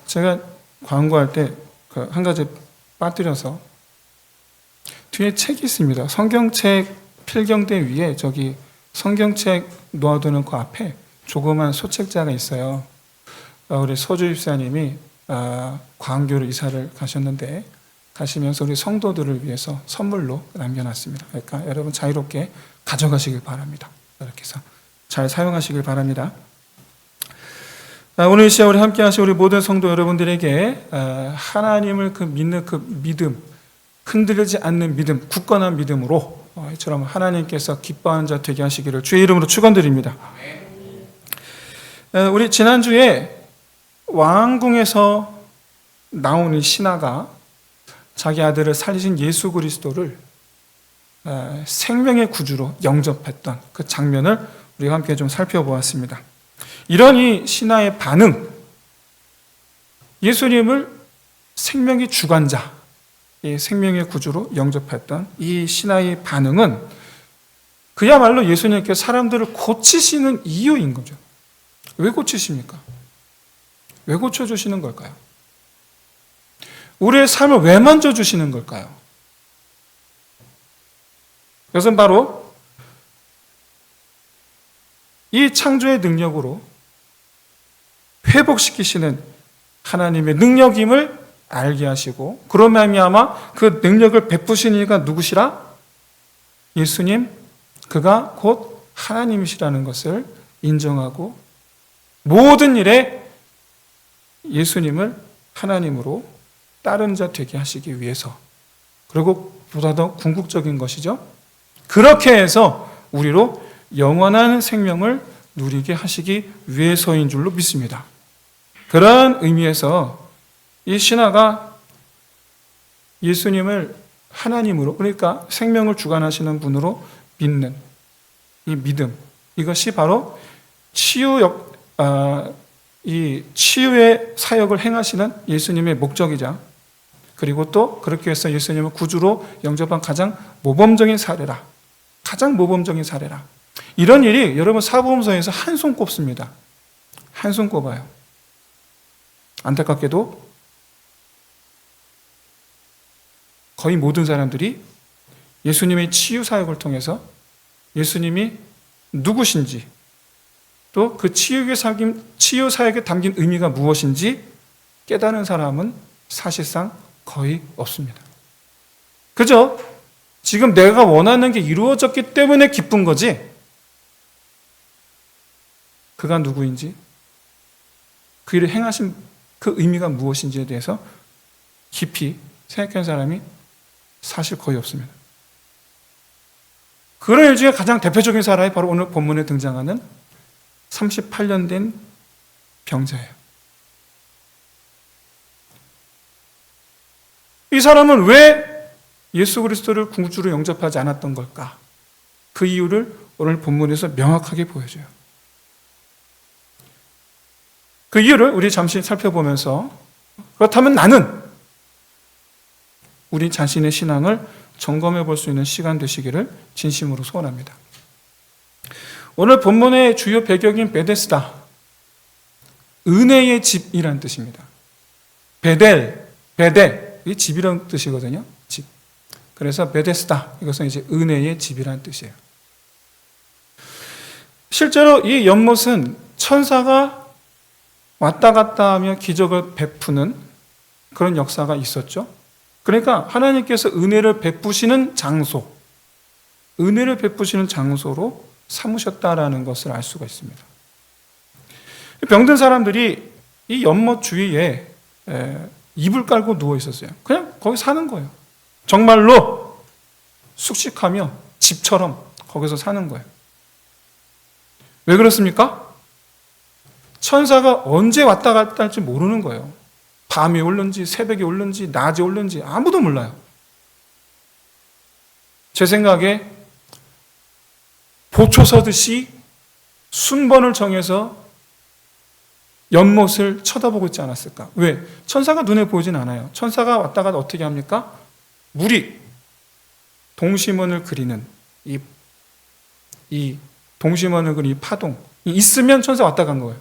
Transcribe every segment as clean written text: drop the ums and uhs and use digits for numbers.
제가 광고할 때 한 가지 빠뜨려서 뒤에 책이 있습니다. 성경책 필경대 위에 저기 성경책 놓아두는 그 앞에 조그만 소책자가 있어요. 우리 서주 집사님이 광교로 이사를 가셨는데 가시면서 우리 성도들을 위해서 선물로 남겨놨습니다. 그러니까 여러분 자유롭게 가져가시길 바랍니다. 이렇게 해서 잘 사용하시길 바랍니다. 오늘 이 시간 우리 함께 하신 우리 모든 성도 여러분들에게 하나님을 믿는 그 믿음, 흔들리지 않는 믿음, 굳건한 믿음으로 이처럼 하나님께서 기뻐하는 자 되게 하시기를 주의 이름으로 축원드립니다. 우리 지난주에 왕궁에서 나온 이 신하가 자기 아들을 살리신 예수 그리스도를 생명의 구주로 영접했던 그 장면을 우리가 함께 좀 살펴보았습니다. 이런 이 신하의 반응, 예수님을 생명의 주관자, 이 생명의 구주로 영접했던 이 신하의 반응은 그야말로 예수님께서 사람들을 고치시는 이유인 거죠. 왜 고치십니까? 왜 고쳐주시는 걸까요? 우리의 삶을 왜 만져주시는 걸까요? 그것은 바로 이 창조의 능력으로 회복시키시는 하나님의 능력임을 알게 하시고 그로 말미암아 그 능력을 베푸신 이가 누구시라? 예수님, 그가 곧 하나님이시라는 것을 인정하고 모든 일에 예수님을 하나님으로 따른 자 되게 하시기 위해서, 그리고 보다 더 궁극적인 것이죠. 그렇게 해서 우리로 영원한 생명을 누리게 하시기 위해서인 줄로 믿습니다. 그런 의미에서 이 신하가 예수님을 하나님으로, 그러니까 생명을 주관하시는 분으로 믿는 이 믿음, 이것이 바로 이 치유의 사역을 행하시는 예수님의 목적이자, 그리고 또 그렇게 해서 예수님을 구주로 영접한 가장 모범적인 사례라. 가장 모범적인 사례라. 이런 일이 여러분 사복음서에서 한 손 꼽습니다. 한 손 꼽아요. 안타깝게도 거의 모든 사람들이 예수님의 치유 사역을 통해서 예수님이 누구신지, 또 그 치유 사역에 담긴 의미가 무엇인지 깨달은 사람은 사실상 거의 없습니다. 그죠? 지금 내가 원하는 게 이루어졌기 때문에 기쁜 거지, 그가 누구인지, 그 일을 행하신 그 의미가 무엇인지에 대해서 깊이 생각하는 사람이 사실 거의 없습니다. 그런 일 중에 가장 대표적인 사람이 바로 오늘 본문에 등장하는 38년 된 병자예요. 이 사람은 왜 예수 그리스도를 구주로 영접하지 않았던 걸까? 그 이유를 오늘 본문에서 명확하게 보여줘요. 그 이유를 우리 잠시 살펴보면서, 그렇다면 나는 우리 자신의 신앙을 점검해 볼 수 있는 시간 되시기를 진심으로 소원합니다. 오늘 본문의 주요 배경인 베데스다, 은혜의 집이라는 뜻입니다. 베델, 이 집이라는 뜻이거든요. 집. 그래서 베데스다, 이것은 이제 은혜의 집이라는 뜻이에요. 실제로 이 연못은 천사가 왔다 갔다 하며 기적을 베푸는 그런 역사가 있었죠. 그러니까 하나님께서 은혜를 베푸시는 장소, 은혜를 베푸시는 장소로 삼으셨다라는 것을 알 수가 있습니다. 병든 사람들이 이 연못 주위에 이불 깔고 누워 있었어요. 그냥 거기 사는 거예요. 정말로 숙식하며 집처럼 거기서 사는 거예요. 왜 그렇습니까? 천사가 언제 왔다 갔다 할지 모르는 거예요. 밤에 올는지 새벽에 올는지 낮에 올는지 아무도 몰라요. 제 생각에 보초 서듯이 순번을 정해서 연못을 쳐다보고 있지 않았을까? 왜? 천사가 눈에 보이진 않아요. 천사가 왔다 갔다 어떻게 합니까? 물이 동심원을 그리는 이 동심원을 그리는 이 파동, 있으면 천사 왔다 간 거예요.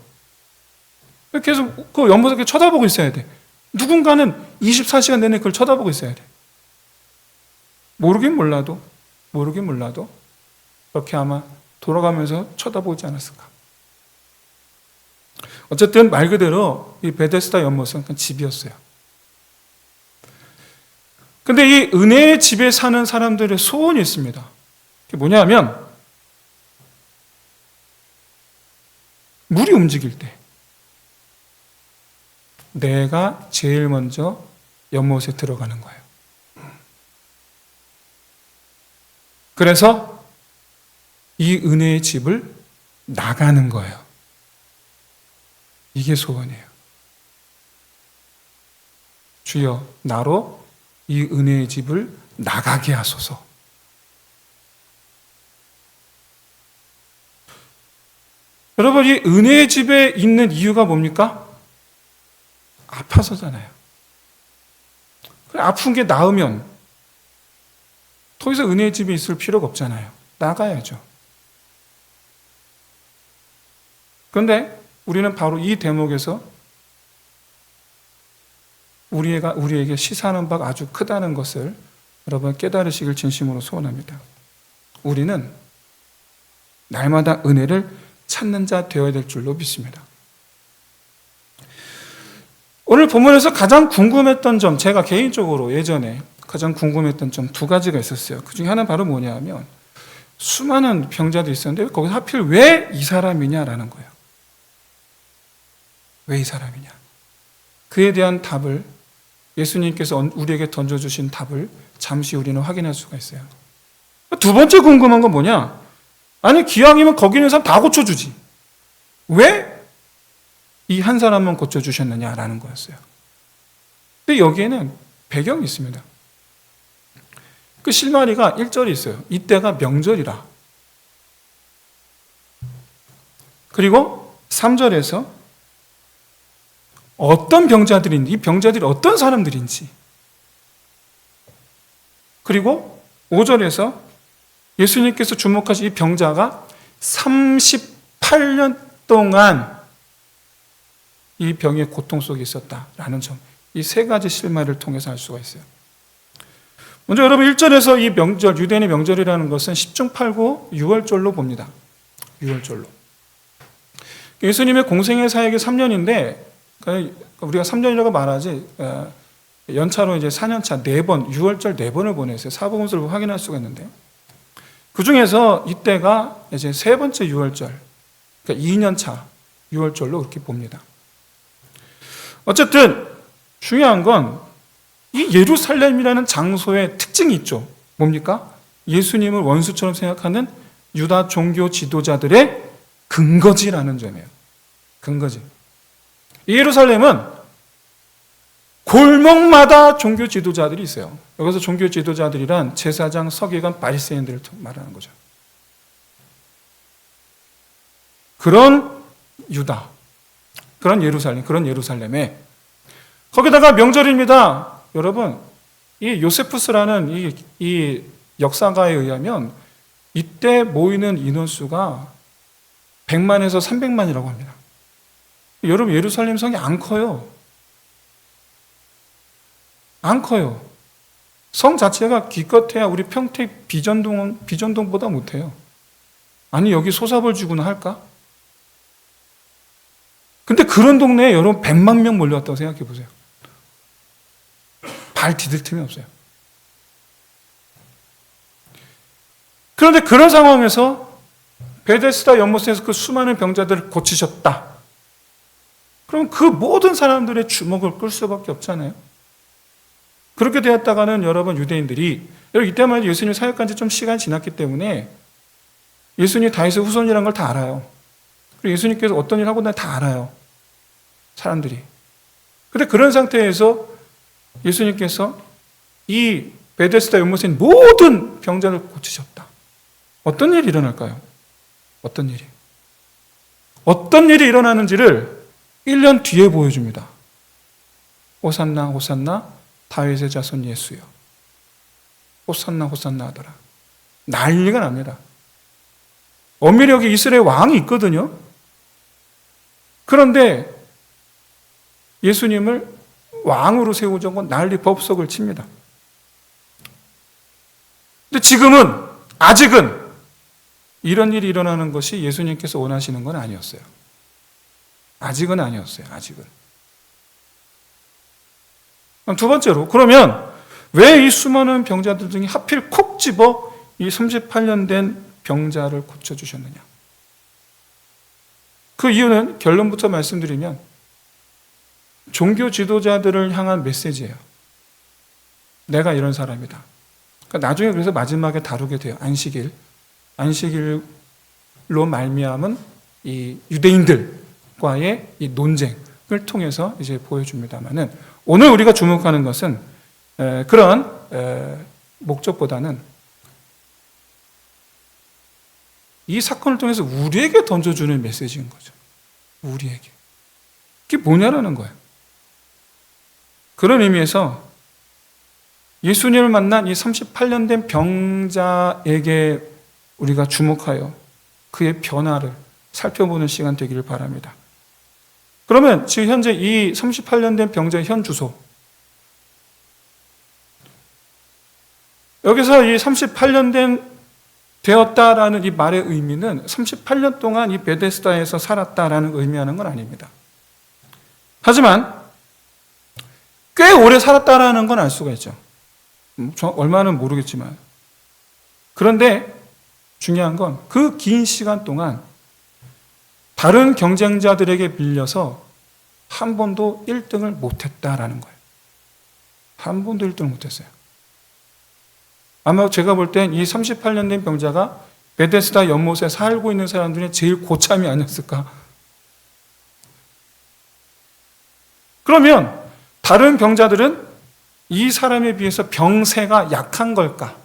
계속 그 연못을 이렇게 쳐다보고 있어야 돼. 누군가는 24시간 내내 그걸 쳐다보고 있어야 돼. 모르긴 몰라도 그렇게 아마 돌아가면서 쳐다보지 않았을까. 어쨌든 말 그대로 이 베데스다 연못은 그냥 집이었어요. 근데 이 은혜의 집에 사는 사람들의 소원이 있습니다. 그게 뭐냐면 물이 움직일 때 내가 제일 먼저 연못에 들어가는 거예요. 그래서 이 은혜의 집을 나가는 거예요. 이게 소원이에요. 주여, 나로 이 은혜의 집을 나가게 하소서. 여러분, 이 은혜의 집에 있는 이유가 뭡니까? 아파서잖아요. 아픈 게 나으면 더 이상 은혜의 집에 있을 필요가 없잖아요. 나가야죠. 그런데 우리는 바로 이 대목에서 우리에게 시사하는 바가 아주 크다는 것을 여러분 깨달으시길 진심으로 소원합니다. 우리는 날마다 은혜를 찾는 자 되어야 될 줄로 믿습니다. 오늘 본문에서 가장 궁금했던 점, 제가 개인적으로 예전에 가장 궁금했던 점 두 가지가 있었어요. 그 중에 하나는 바로 뭐냐면 수많은 병자들이 있었는데 거기서 하필 왜 이 사람이냐라는 거예요. 왜 이 사람이냐? 그에 대한 답을 예수님께서 우리에게 던져주신 답을 잠시 우리는 확인할 수가 있어요. 두 번째 궁금한 건 뭐냐? 아니 기왕이면 거기 있는 사람 다 고쳐주지. 왜 이 한 사람만 고쳐주셨느냐라는 거였어요. 근데 여기에는 배경이 있습니다. 그 실마리가 1절이 있어요. 이때가 명절이라. 그리고 3절에서 어떤 병자들인지, 이 병자들이 어떤 사람들인지, 그리고 5절에서 예수님께서 주목하신 이 병자가 38년 동안 이 병의 고통 속에 있었다라는 점, 이 세 가지 실마리를 통해서 알 수가 있어요. 먼저 여러분 1절에서 이 명절, 유대인의 명절이라는 것은 10중 8구 6월절로 봅니다. 6월절로. 예수님의 공생의 사역이 3년인데 우리가 3년이라고 말하지 연차로 이제 4년차 4번, 6월절 4번을 보냈어요. 사복음서를 확인할 수가 있는데 그 중에서 이때가 이제 세 번째 6월절, 그러니까 2년차 6월절로 그렇게 봅니다. 어쨌든 중요한 건 이 예루살렘이라는 장소의 특징이 있죠. 뭡니까? 예수님을 원수처럼 생각하는 유다 종교 지도자들의 근거지라는 점이에요. 근거지. 이 예루살렘은 골목마다 종교 지도자들이 있어요. 여기서 종교 지도자들이란 제사장, 서기관, 바리새인들을 말하는 거죠. 그런 유다, 그런 예루살렘에 거기다가 명절입니다. 여러분, 이 요세푸스라는 이 역사가에 의하면 이때 모이는 인원수가 100만에서 300만이라고 합니다. 여러분, 예루살렘 성이 안 커요. 안 커요. 성 자체가 기껏해야 우리 평택 비전동보다 못해요. 아니, 여기 소사벌 주구나 할까? 근데 그런 동네에 여러분 100만 명 몰려왔다고 생각해 보세요. 발 디딜 틈이 없어요. 그런데 그런 상황에서 베데스다 연못에서 그 수많은 병자들을 고치셨다. 그럼 그 모든 사람들의 주목을 끌 수밖에 없잖아요. 그렇게 되었다가는 여러분 유대인들이 이때만 해도 예수님 사역한 지 좀 시간이 지났기 때문에 예수님이 다윗의 후손이라는 걸 다 알아요. 그리고 예수님께서 어떤 일 하고 다 알아요. 사람들이. 근데 그런 상태에서 예수님께서 이 베데스다 연못에 있는 모든 병자를 고치셨다. 어떤 일이 일어날까요? 어떤 일이 일어나는지를 1년 뒤에 보여줍니다. 호산나 호산나 다윗의 자손 예수여. 호산나 호산나 하더라. 난리가 납니다. 엄밀히 여기 이스라엘 왕이 있거든요. 그런데 예수님을 왕으로 세우자고 난리 법석을 칩니다. 근데 지금은, 아직은 이런 일이 일어나는 것이 예수님께서 원하시는 건 아니었어요. 아직은 아니었어요. 아직은. 두 번째로, 그러면 왜 이 수많은 병자들 중에 하필 콕 집어 이 38년 된 병자를 고쳐주셨느냐? 그 이유는 결론부터 말씀드리면 종교 지도자들을 향한 메시지예요. 내가 이런 사람이다. 그러니까 나중에 그래서 마지막에 다루게 돼요. 안식일로 말미암은 이 유대인들과의 이 논쟁을 통해서 이제 보여줍니다만은 오늘 우리가 주목하는 것은 그런 목적보다는 이 사건을 통해서 우리에게 던져주는 메시지인 거죠. 우리에게. 그게 뭐냐라는 거예요. 그런 의미에서 예수님을 만난 이 38년 된 병자에게 우리가 주목하여 그의 변화를 살펴보는 시간 되기를 바랍니다. 그러면 지금 현재 이 38년 된 병자의 현 주소, 여기서 이 38년 된 되었다라는 이 말의 의미는 38년 동안 이 베데스다에서 살았다라는 의미하는 건 아닙니다. 하지만 꽤 오래 살았다라는 건 알 수가 있죠. 얼마는 모르겠지만. 그런데 중요한 건 그 긴 시간 동안 다른 경쟁자들에게 빌려서 한 번도 1등을 못했다라는 거예요. 한 번도 1등을 못했어요. 아마 제가 볼 땐 이 38년 된 병자가 베데스다 연못에 살고 있는 사람 중에 제일 고참이 아니었을까. 그러면 다른 병자들은 이 사람에 비해서 병세가 약한 걸까?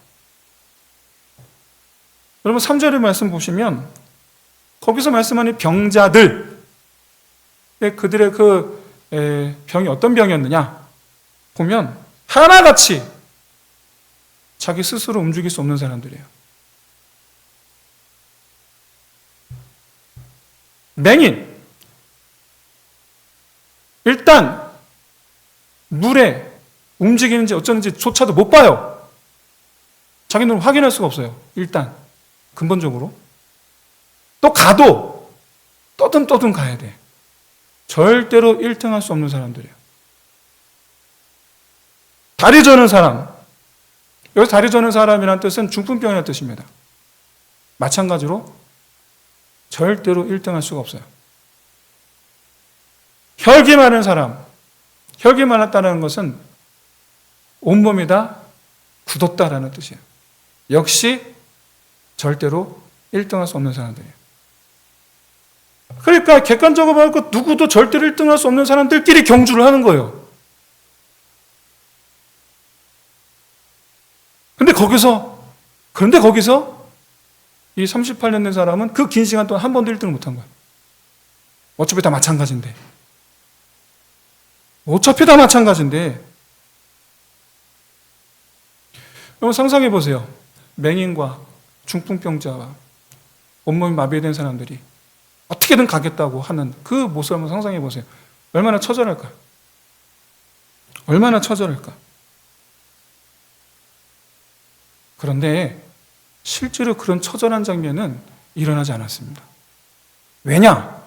여러분 3절의 말씀 보시면 거기서 말씀하는 병자들, 그들의 병이 어떤 병이었느냐 보면 하나같이 자기 스스로 움직일 수 없는 사람들이에요. 맹인. 일단 물에 움직이는지 어쩌는지 조차도 못 봐요. 자기 눈으로 확인할 수가 없어요. 일단 근본적으로. 또 가도 떠듬 가야 돼. 절대로 1등할 수 없는 사람들이에요. 다리 저는 사람. 여기서 다리 저는 사람이라는 뜻은 중풍병이라는 뜻입니다. 마찬가지로 절대로 1등할 수가 없어요. 혈기 많은 사람. 혈기 많았다는 것은 온몸이 다 굳었다라는 뜻이에요. 역시 절대로 1등할 수 없는 사람들이에요. 그러니까 객관적으로 보면 누구도 절대로 1등할 수 없는 사람들끼리 경주를 하는 거예요. 그런데 거기서 이 38년 된 사람은 그 긴 시간 동안 한 번도 1등을 못한 거예요. 어차피 다 마찬가지인데. 여러분 상상해 보세요. 맹인과 중풍병자와 온몸이 마비된 사람들이 어떻게든 가겠다고 하는 그 모습을 한번 상상해 보세요. 얼마나 처절할까? 얼마나 처절할까? 그런데 실제로 그런 처절한 장면은 일어나지 않았습니다. 왜냐?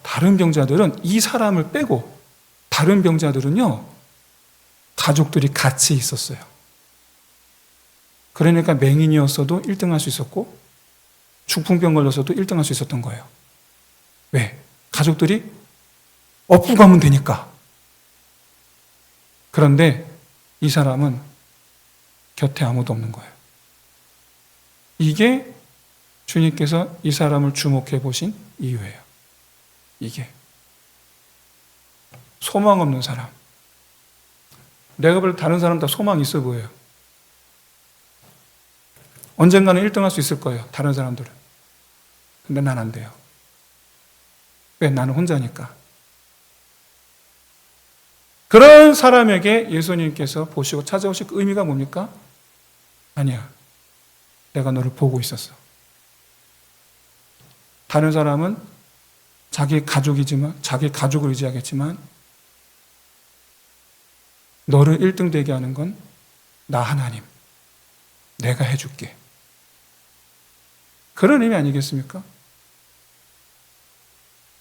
다른 병자들은 이 사람을 빼고 다른 병자들은요, 가족들이 같이 있었어요. 그러니까 맹인이었어도 1등할 수 있었고 중풍병 걸렸어도 1등할 수 있었던 거예요. 왜? 가족들이 업고 가면 되니까. 그런데 이 사람은 곁에 아무도 없는 거예요. 이게 주님께서 이 사람을 주목해 보신 이유예요. 이게 소망 없는 사람. 내가 볼 때 다른 사람 다 소망이 있어 보여요. 언젠가는 1등 할 수 있을 거예요. 다른 사람들은. 근데 난 안 돼요. 왜? 나는 혼자니까. 그런 사람에게 예수님께서 보시고 찾아오실 그 의미가 뭡니까? 아니야. 내가 너를 보고 있었어. 다른 사람은 자기 가족을 의지하겠지만 너를 1등 되게 하는 건 나 하나님, 내가 해줄게. 그런 의미 아니겠습니까?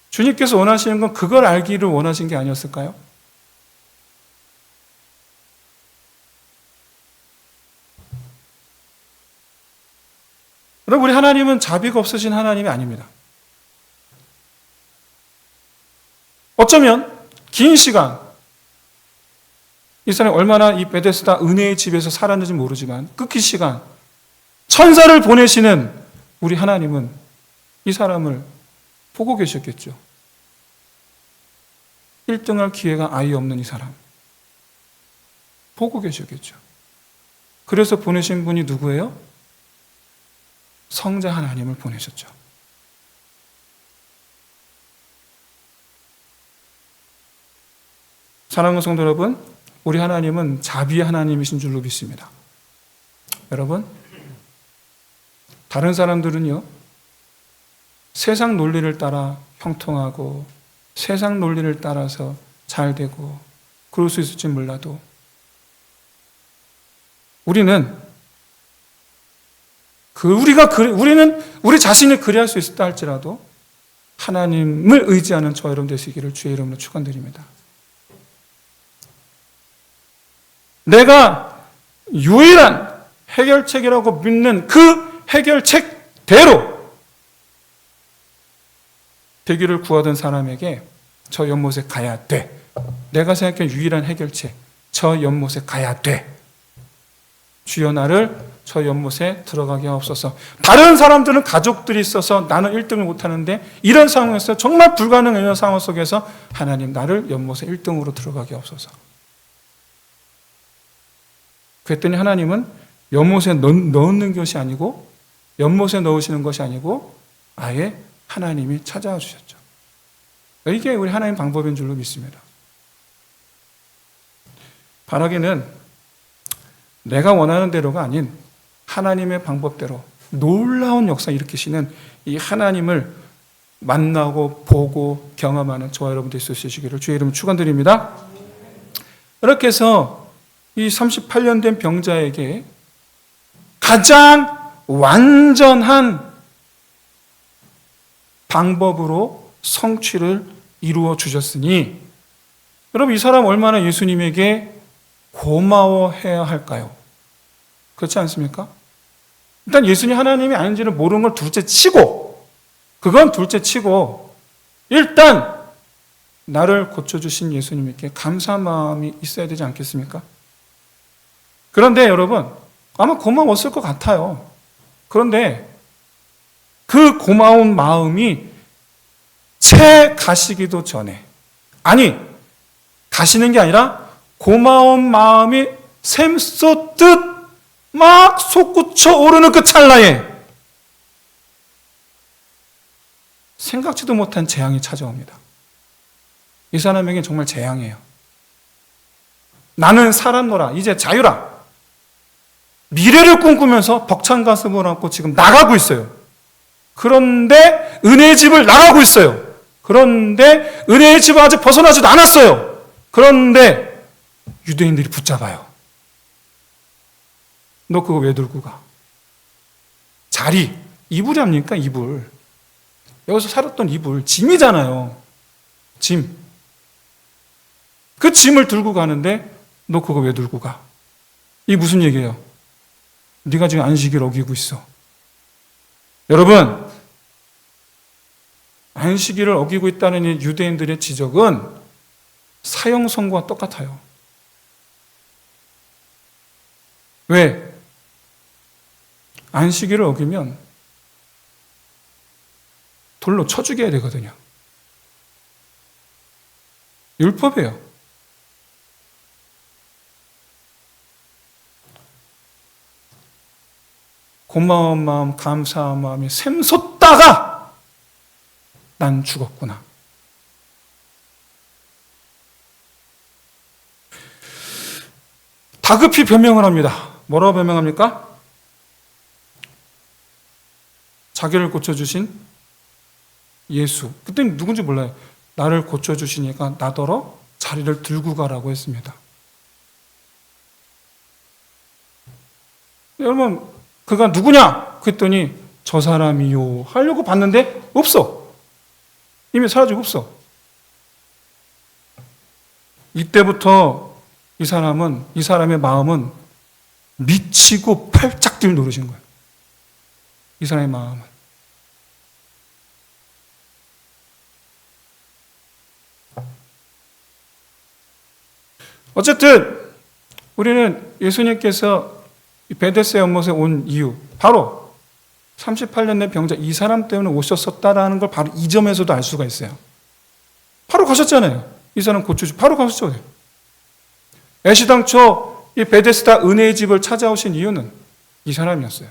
주님께서 원하시는 건 그걸 알기를 원하신 게 아니었을까요? 여러분, 우리 하나님은 자비가 없으신 하나님이 아닙니다. 어쩌면 긴 시간, 이 사람이 얼마나 이 베데스다 은혜의 집에서 살았는지 모르지만 그 긴 시간, 천사를 보내시는 우리 하나님은 이 사람을 보고 계셨겠죠. 1등할 기회가 아예 없는 이 사람 보고 계셨겠죠. 그래서 보내신 분이 누구예요? 성자 하나님을 보내셨죠. 사랑하는 성도 여러분, 우리 하나님은 자비의 하나님이신 줄로 믿습니다. 여러분, 다른 사람들은요, 세상 논리를 따라 형통하고 세상 논리를 따라서 잘 되고 그럴 수 있을지 몰라도 우리는 우리 자신이 그리할 수 있다 할지라도 하나님을 의지하는 저 여러분 되시기를 주의 이름으로 축원드립니다. 내가 유일한 해결책이라고 믿는 그 해결책대로 되기를 구하던 사람에게 저 연못에 가야 돼. 내가 생각하는 유일한 해결책, 저 연못에 가야 돼. 주여 나를 저 연못에 들어가게 하옵소서. 다른 사람들은 가족들이 있어서 나는 1등을 못하는데 이런 상황에서 정말 불가능한 상황 속에서 하나님 나를 연못에 1등으로 들어가게 하옵소서. 그랬더니 하나님은 연못에 넣는 것이 아니고 연못에 넣으시는 것이 아니고 아예 하나님이 찾아와 주셨죠. 이게 우리 하나님 방법인 줄로 믿습니다. 바라기는 내가 원하는 대로가 아닌 하나님의 방법대로 놀라운 역사 일으키시는 이 하나님을 만나고 보고 경험하는 저와 여러분들 있으시기를 주의 이름으로 축원드립니다. 이렇게 해서 이 38년 된 병자에게 가장 완전한 방법으로 성취를 이루어 주셨으니 여러분 이 사람 얼마나 예수님에게 고마워해야 할까요? 그렇지 않습니까? 일단 예수님 하나님이 아닌지를 모르는 걸 둘째 치고 일단 나를 고쳐주신 예수님께 감사한 마음이 있어야 되지 않겠습니까? 그런데 여러분 아마 고마웠을 것 같아요. 그런데 그 고마운 마음이 채 가시기도 전에 가시는 게 아니라 고마운 마음이 샘솟듯 막 솟구쳐 오르는 그 찰나에 생각지도 못한 재앙이 찾아옵니다. 이 사람에게 정말 재앙이에요. 나는 살았노라, 이제 자유라. 미래를 꿈꾸면서 벅찬 가슴을 안고 지금 나가고 있어요. 그런데 은혜의 집을 나가고 있어요. 그런데 은혜의 집을 아직 벗어나지도 않았어요. 그런데 유대인들이 붙잡아요. 너 그거 왜 들고 가? 자리, 이불이 합니까? 이불. 여기서 살았던 이불, 짐이잖아요. 짐. 그 짐을 들고 가는데 너 그거 왜 들고 가? 이게 무슨 얘기예요? 네가 지금 안식일을 어기고 있어. 여러분, 안식일을 어기고 있다는 이 유대인들의 지적은 사형 선고와 똑같아요. 왜? 안식일을 어기면 돌로 쳐 죽여야 되거든요. 율법이에요. 고마운 마음, 감사한 마음이 샘솟다가 난 죽었구나. 다급히 변명을 합니다. 뭐라고 변명합니까? 자기를 고쳐주신 예수. 그때는 누군지 몰라요. 나를 고쳐주시니까 나더러 자리를 들고 가라고 했습니다. 여러분, 그가 누구냐? 그랬더니 저 사람이요. 하려고 봤는데 없어. 이미 사라지고 없어. 이때부터 이 사람의 마음은 미치고 팔짝 뛸 노릇인 거예요. 이 사람의 마음은. 어쨌든 우리는 예수님께서 베데스다 연못에 온 이유, 바로 38년 된 병자 이 사람 때문에 오셨었다라는 걸 바로 이 점에서도 알 수가 있어요. 바로 가셨잖아요. 이 사람 고쳐주 바로 가셨죠. 애시당초 이 베데스다 은혜의 집을 찾아오신 이유는 이 사람이었어요.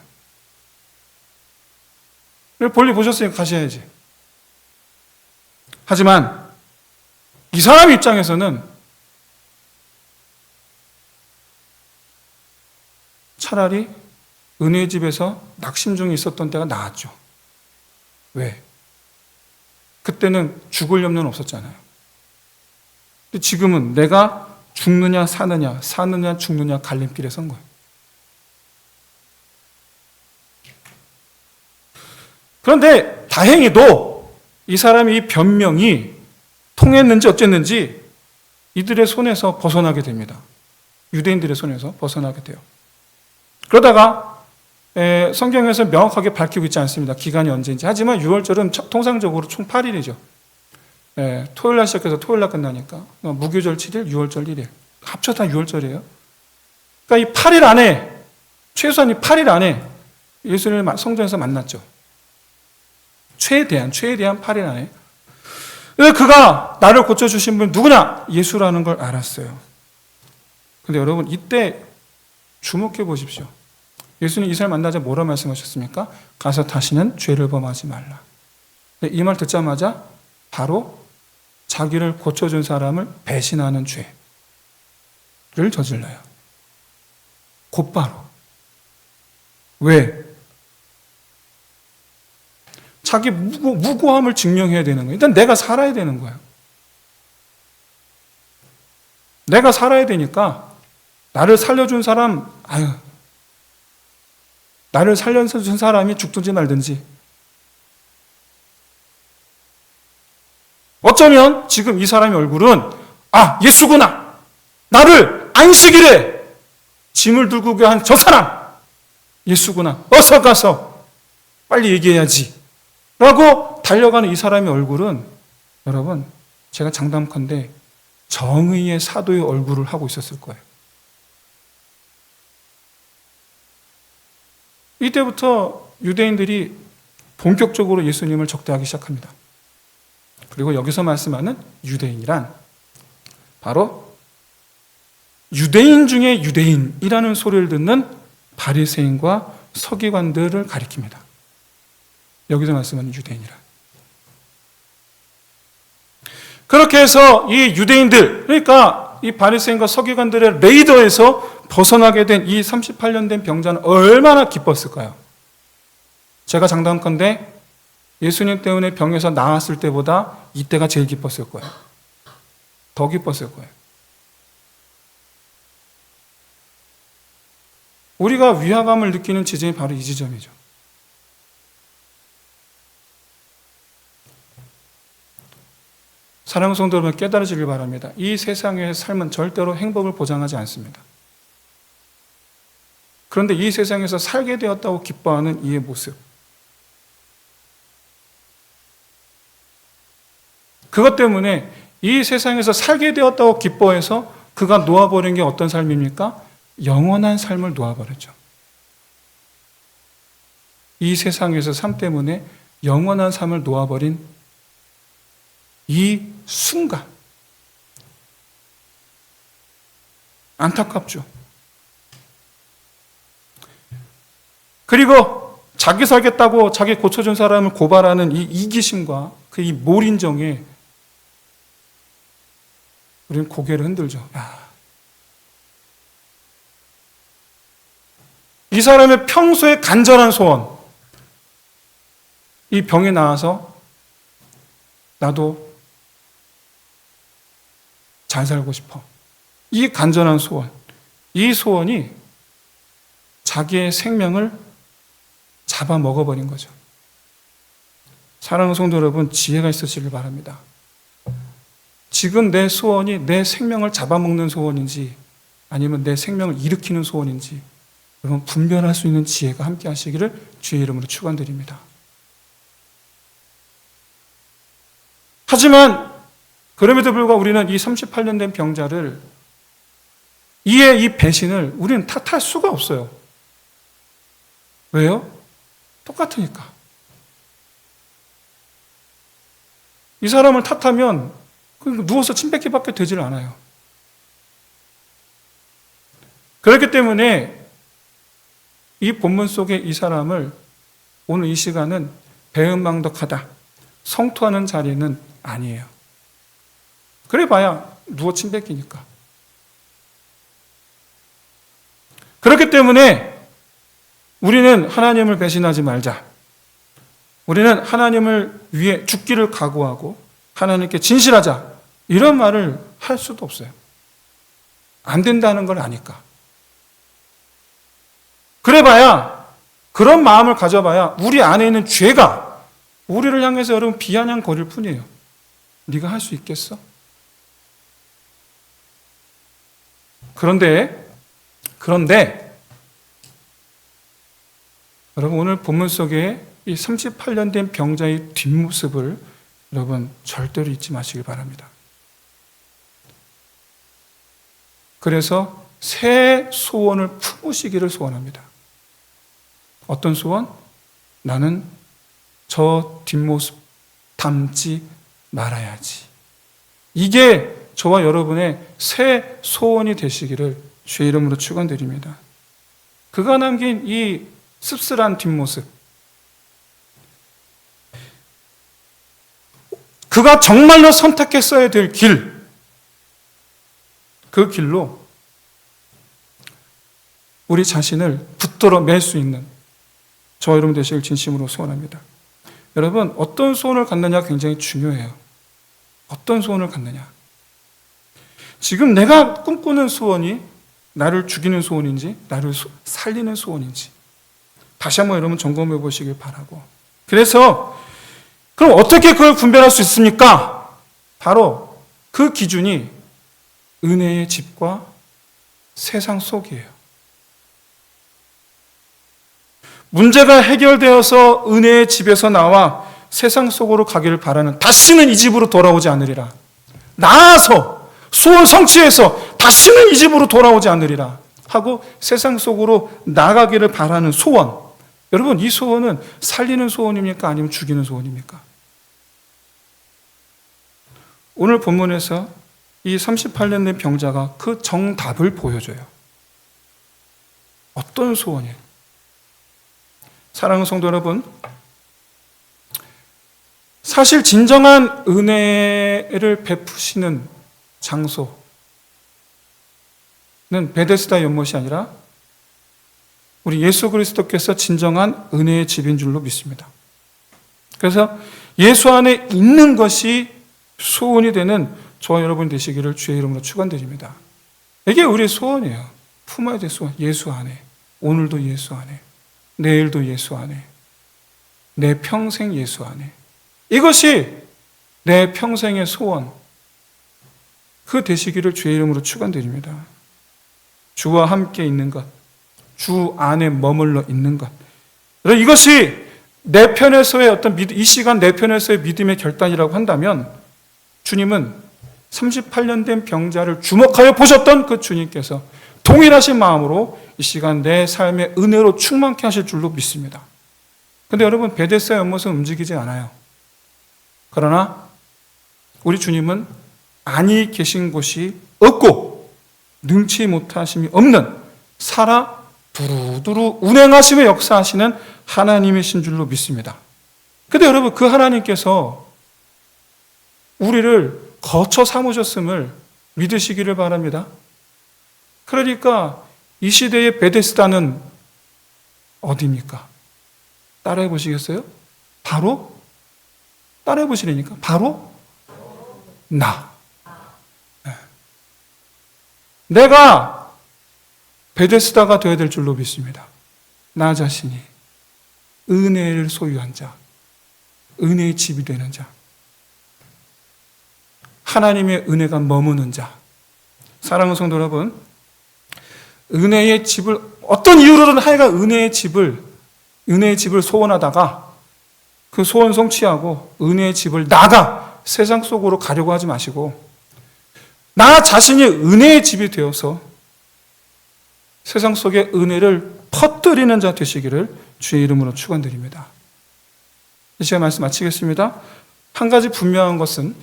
볼일 보셨으니까 가셔야지. 하지만 이 사람 입장에서는 차라리 은혜의 집에서 낙심 중에 있었던 때가 나았죠. 왜? 그때는 죽을 염려는 없었잖아요. 근데 지금은 내가 죽느냐 사느냐, 사느냐 죽느냐 갈림길에 선 거예요. 그런데 다행히도 이 사람의 이 변명이 통했는지 어쨌는지 이들의 손에서 벗어나게 됩니다. 유대인들의 손에서 벗어나게 돼요. 그러다가 성경에서 명확하게 밝히고 있지 않습니다. 기간이 언제인지. 하지만 6월절은 통상적으로 총 8일이죠. 토요일 날 시작해서 토요일 날 끝나니까 무교절 7일, 6월절 1일. 합쳐 다 6월절이에요. 그러니까 이 8일 안에, 최소한 이 8일 안에 예수님을 성전에서 만났죠. 최대한 8일 안에. 그가 나를 고쳐주신 분 누구냐? 예수라는 걸 알았어요. 근데 여러분, 이때 주목해 보십시오. 예수님 이 사람 만나자 뭐라 말씀하셨습니까? 가서 다시는 죄를 범하지 말라. 이 말 듣자마자 바로 자기를 고쳐준 사람을 배신하는 죄를 저질러요. 곧바로. 왜? 자기 무고함을 증명해야 되는 거예요. 일단 내가 살아야 되는 거예요. 내가 살아야 되니까 나를 살려준 사람, 나를 살려준 사람이 죽든지 말든지. 어쩌면 지금 이 사람의 얼굴은 예수구나. 나를 안식일에 짐을 들고 한 저 사람 예수구나. 어서 가서 빨리 얘기해야지 라고 달려가는 이 사람의 얼굴은 여러분 제가 장담컨대 정의의 사도의 얼굴을 하고 있었을 거예요. 이때부터 유대인들이 본격적으로 예수님을 적대하기 시작합니다. 그리고 여기서 말씀하는 유대인이란 바로 유대인 중에 유대인이라는 소리를 듣는 바리새인과 서기관들을 가리킵니다. 여기서 말씀하는 유대인이란. 그렇게 해서 이 유대인들, 그러니까 이 바리새인과 서기관들의 레이더에서 벗어나게 된 이 38년 된 병자는 얼마나 기뻤을까요? 제가 장담컨대 예수님 때문에 병에서 나았을 때보다 이때가 제일 기뻤을 거예요. 더 기뻤을 거예요. 우리가 위화감을 느끼는 지점이 바로 이 지점이죠. 사랑하는 성도 여러분, 깨달으시길 바랍니다. 이 세상의 삶은 절대로 행복을 보장하지 않습니다. 그런데 이 세상에서 살게 되었다고 기뻐하는 이의 모습, 그것 때문에 이 세상에서 살게 되었다고 기뻐해서 그가 놓아버린 게 어떤 삶입니까? 영원한 삶을 놓아버렸죠. 이 세상에서 삶 때문에 영원한 삶을 놓아버린 이 순간, 안타깝죠. 그리고 자기 살겠다고 자기 고쳐준 사람을 고발하는 이 이기심과 그 이 몰인정에 우리는 고개를 흔들죠. 이 사람의 평소에 간절한 소원, 이 병에 나와서 나도 잘 살고 싶어. 이 간절한 소원, 이 소원이 자기의 생명을 잡아먹어버린 거죠. 사랑하는 성도 여러분, 지혜가 있으시길 바랍니다. 지금 내 소원이 내 생명을 잡아먹는 소원인지 아니면 내 생명을 일으키는 소원인지 여러분 분별할 수 있는 지혜가 함께 하시기를 주의 이름으로 축원드립니다. 하지만 그럼에도 불구하고 우리는 이 38년 된 병자를 이의 이 배신을 우리는 탓할 수가 없어요. 왜요? 똑같으니까. 이 사람을 탓하면 누워서 침 뱉기밖에 되질 않아요. 그렇기 때문에 이 본문 속에 이 사람을 오늘 이 시간은 배은망덕하다, 성토하는 자리는 아니에요. 그래 봐야 누워 침 뱉기니까. 그렇기 때문에 우리는 하나님을 배신하지 말자. 우리는 하나님을 위해 죽기를 각오하고 하나님께 진실하자. 이런 말을 할 수도 없어요. 안 된다는 걸 아니까. 그래봐야, 그런 마음을 가져봐야 우리 안에 있는 죄가 우리를 향해서 여러분 비아냥거릴 뿐이에요. 네가 할 수 있겠어? 그런데 여러분 오늘 본문 속에 이 38년 된 병자의 뒷모습을 여러분 절대로 잊지 마시길 바랍니다. 그래서 새 소원을 품으시기를 소원합니다. 어떤 소원? 나는 저 뒷모습 닮지 말아야지. 이게 저와 여러분의 새 소원이 되시기를 주의 이름으로 축원드립니다. 그가 남긴 이 씁쓸한 뒷모습, 그가 정말로 선택했어야 될 길, 그 길로 우리 자신을 붙들어 맬 수 있는 저와 여러분 되시길 진심으로 소원합니다. 여러분, 어떤 소원을 갖느냐 굉장히 중요해요. 어떤 소원을 갖느냐. 지금 내가 꿈꾸는 소원이 나를 죽이는 소원인지 나를 살리는 소원인지 다시 한번 여러분 점검해 보시길 바라고. 그래서 그럼 어떻게 그걸 분별할 수 있습니까? 바로 그 기준이 은혜의 집과 세상 속이에요. 문제가 해결되어서 은혜의 집에서 나와 세상 속으로 가기를 바라는, 다시는 이 집으로 돌아오지 않으리라. 나아서 소원 성취해서 다시는 이 집으로 돌아오지 않으리라 하고 세상 속으로 나가기를 바라는 소원. 여러분, 이 소원은 살리는 소원입니까? 아니면 죽이는 소원입니까? 오늘 본문에서 이 38년 된 병자가 그 정답을 보여줘요. 어떤 소원이에요? 사랑하는 성도 여러분, 사실 진정한 은혜를 베푸시는 장소는 베데스다 연못이 아니라 우리 예수 그리스도께서 진정한 은혜의 집인 줄로 믿습니다. 그래서 예수 안에 있는 것이 소원이 되는 저와 여러분 되시기를 주의 이름으로 축원드립니다. 이게 우리의 소원이에요. 품어야 될 소원. 예수 안에. 오늘도 예수 안에. 내일도 예수 안에. 내 평생 예수 안에. 이것이 내 평생의 소원. 그 되시기를 주의 이름으로 축원드립니다. 주와 함께 있는 것. 주 안에 머물러 있는 것. 이것이 내 편에서의 어떤 이 시간 내 편에서의 믿음의 결단이라고 한다면 주님은 38년 된 병자를 주목하여 보셨던 그 주님께서 동일하신 마음으로 이 시간 내 삶의 은혜로 충만케 하실 줄로 믿습니다. 그런데 여러분, 베데스다 연못은 움직이지 않아요. 그러나 우리 주님은 안이 계신 곳이 없고 능치 못하심이 없는 살아 두루두루 운행하시며 역사하시는 하나님이신 줄로 믿습니다. 그런데 여러분, 그 하나님께서 우리를 거처 삼으셨음을 믿으시기를 바랍니다. 그러니까 이 시대의 베데스다는 어디입니까? 따라해 보시겠어요? 바로 따라해 보시려니까 바로 나. 내가 베데스다가 되어야 될 줄로 믿습니다. 나 자신이 은혜를 소유한 자, 은혜의 집이 되는 자, 하나님의 은혜가 머무는 자. 사랑하는 성도 여러분, 은혜의 집을 어떤 이유로든 하여간 은혜의 집을 소원하다가 그 소원 성취하고 은혜의 집을 나가 세상 속으로 가려고 하지 마시고 나 자신이 은혜의 집이 되어서 세상 속에 은혜를 퍼뜨리는 자 되시기를 주의 이름으로 축원드립니다. 이 시간 말씀 마치겠습니다. 한 가지 분명한 것은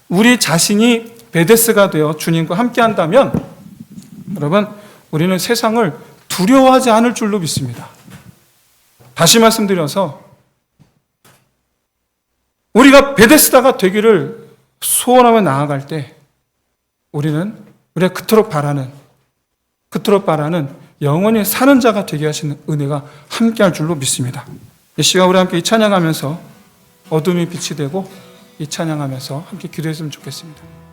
우리 자신이 베데스가 되어 주님과 함께 한다면 여러분, 우리는 세상을 두려워하지 않을 줄로 믿습니다. 다시 말씀드려서 우리가 베데스다가 되기를 소원하며 나아갈 때 우리가 그토록 바라는 영원히 사는 자가 되게 하시는 은혜가 함께할 줄로 믿습니다. 이 시간 우리 함께 이 찬양하면서 어둠이 빛이 되고 이 찬양하면서 함께 기도했으면 좋겠습니다.